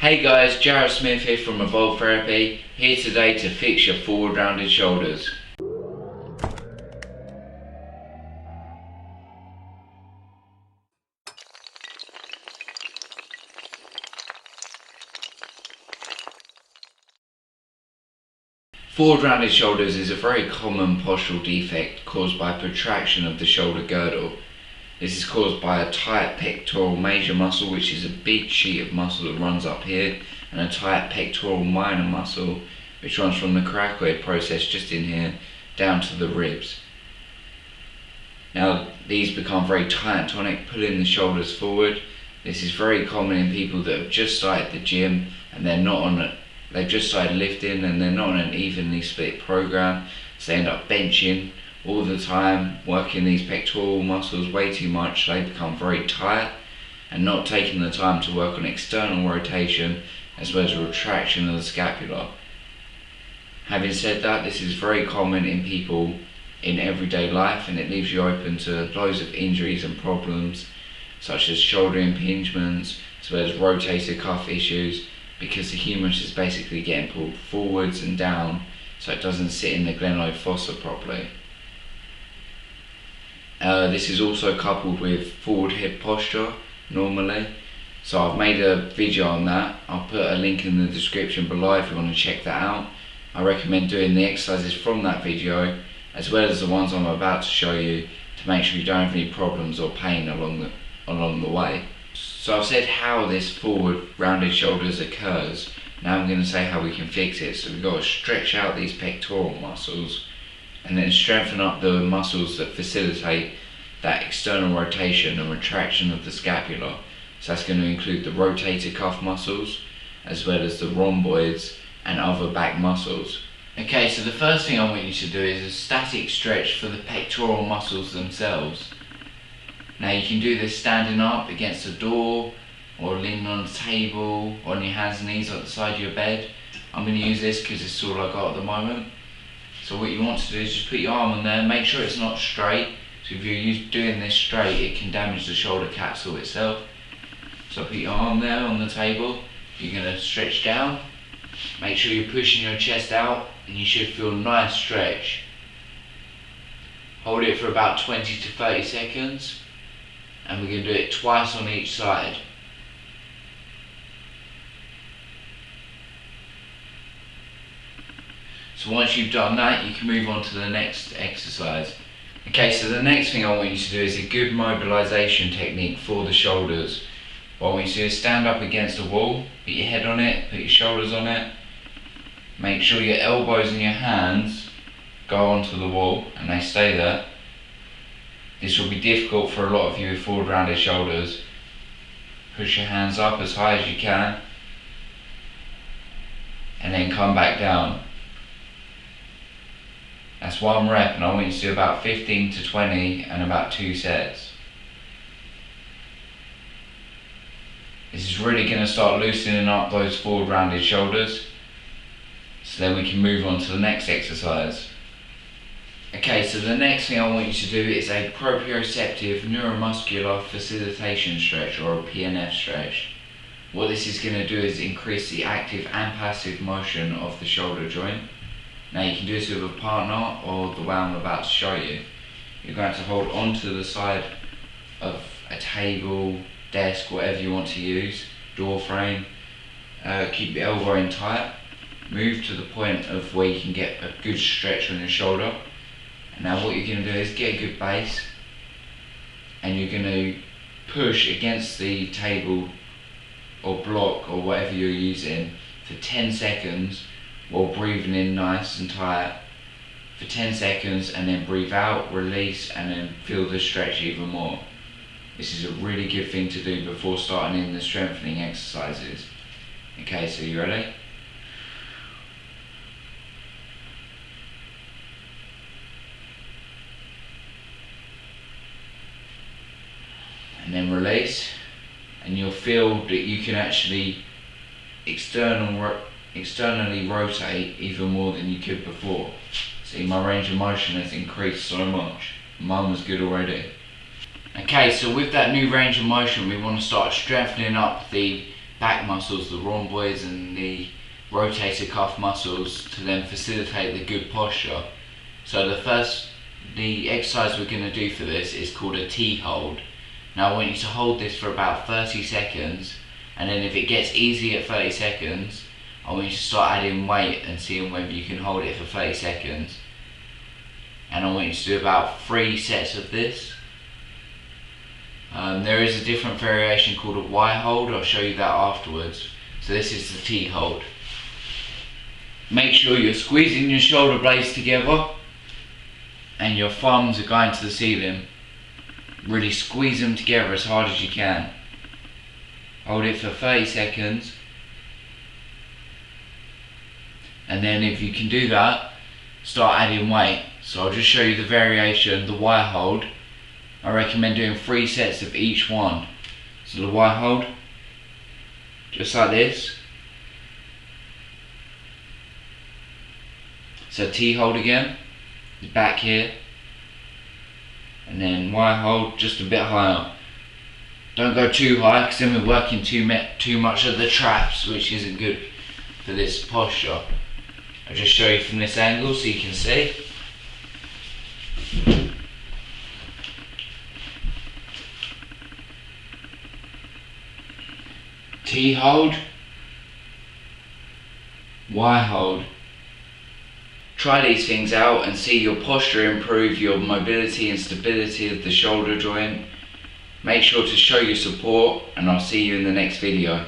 Hey guys, Jareth Smith here from Evolve Therapy, here today to fix your forward rounded shoulders. Forward rounded shoulders is a very common postural defect caused by protraction of the shoulder girdle. This is caused by a tight pectoral major muscle, which is a big sheet of muscle that runs up here, and a tight pectoral minor muscle which runs from the coracoid process just in here down to the ribs. Now these become very tight and tonic, pulling the shoulders forward. This is very common in people that have just started the gym and they've just started lifting and they're not on an evenly split program, so they end up benching all the time, working these pectoral muscles way too much. They become very tight and not taking the time to work on external rotation as well as retraction of the scapula. Having said that, this is very common in people in everyday life, and it leaves you open to loads of injuries and problems such as shoulder impingements as well as rotator cuff issues, because the humerus is basically getting pulled forwards and down so it doesn't sit in the glenoid fossa properly. This is also coupled with forward head posture normally, so I've made a video on that. I'll put a link in the description below if you want to check that out. I recommend doing the exercises from that video as well as the ones I'm about to show you to make sure you don't have any problems or pain along the way. So I've said how this forward rounded shoulders occurs. Now I'm going to say how we can fix it. So we've got to stretch out these pectoral muscles and then strengthen up the muscles that facilitate that external rotation and retraction of the scapula. So that's going to include the rotator cuff muscles as well as the rhomboids and other back muscles. Okay, so the first thing I want you to do is a static stretch for the pectoral muscles themselves. Now you can do this standing up against a door or leaning on a table or on your hands and knees at the side of your bed. I'm going to use this because it's all I got at the moment. So what you want to do is just put your arm on there, make sure it's not straight. So if you're doing this straight, it can damage the shoulder capsule itself. So put your arm there on the table, you're going to stretch down. Make sure you're pushing your chest out and you should feel a nice stretch. Hold it for about 20 to 30 seconds and we're going to do it twice on each side. So once you've done that, you can move on to the next exercise. Okay, so the next thing I want you to do is a good mobilization technique for the shoulders. What I want you to do is stand up against a wall, put your head on it, put your shoulders on it. Make sure your elbows and your hands go onto the wall and they stay there. This will be difficult for a lot of you with forward rounded shoulders. Push your hands up as high as you can and then come back down. That's 1 rep and I want you to do about 15 to 20 and about 2 sets. This is really going to start loosening up those forward rounded shoulders, so then we can move on to the next exercise. Okay, so the next thing I want you to do is a proprioceptive neuromuscular facilitation stretch, or a PNF stretch. What this is going to do is increase the active and passive motion of the shoulder joint. Now you can do this with a partner or the way I'm about to show you. You're going to hold onto the side of a table, desk, whatever you want to use, door frame. Keep your elbow in tight. Move to the point of where you can get a good stretch on your shoulder. And now what you're going to do is get a good base and you're going to push against the table or block or whatever you're using for 10 seconds while breathing in nice and tight for 10 seconds, and then breathe out, release, and then feel the stretch even more. This is a really good thing to do before starting in the strengthening exercises. Okay, so you ready? And then release, and you'll feel that you can actually externally rotate even more than you could before. See, my range of motion has increased so much. Mine was good already. Okay, so with that new range of motion, we want to start strengthening up the back muscles, the rhomboids and the rotator cuff muscles, to then facilitate the good posture. So the exercise we're going to do for this is called a T hold. Now I want you to hold this for about 30 seconds, and then if it gets easy at 30 seconds, I want you to start adding weight and seeing whether you can hold it for 30 seconds. And I want you to do about 3 sets of this. There is a different variation called a Y hold, I'll show you that afterwards. So this is the T hold. Make sure you're squeezing your shoulder blades together and your thumbs are going to the ceiling. Really squeeze them together as hard as you can. Hold it for 30 seconds. And then if you can do that, start adding weight. So I'll just show you the variation, the Y hold. I recommend doing 3 sets of each one. So the Y hold, just like this. So T hold again, back here. And then Y hold just a bit higher. Don't go too high because then we're working too much of the traps, which isn't good for this posture. I'll just show you from this angle so you can see. T hold, Y hold. Try these things out and see your posture improve, your mobility and stability of the shoulder joint. Make sure to show your support, and I'll see you in the next video.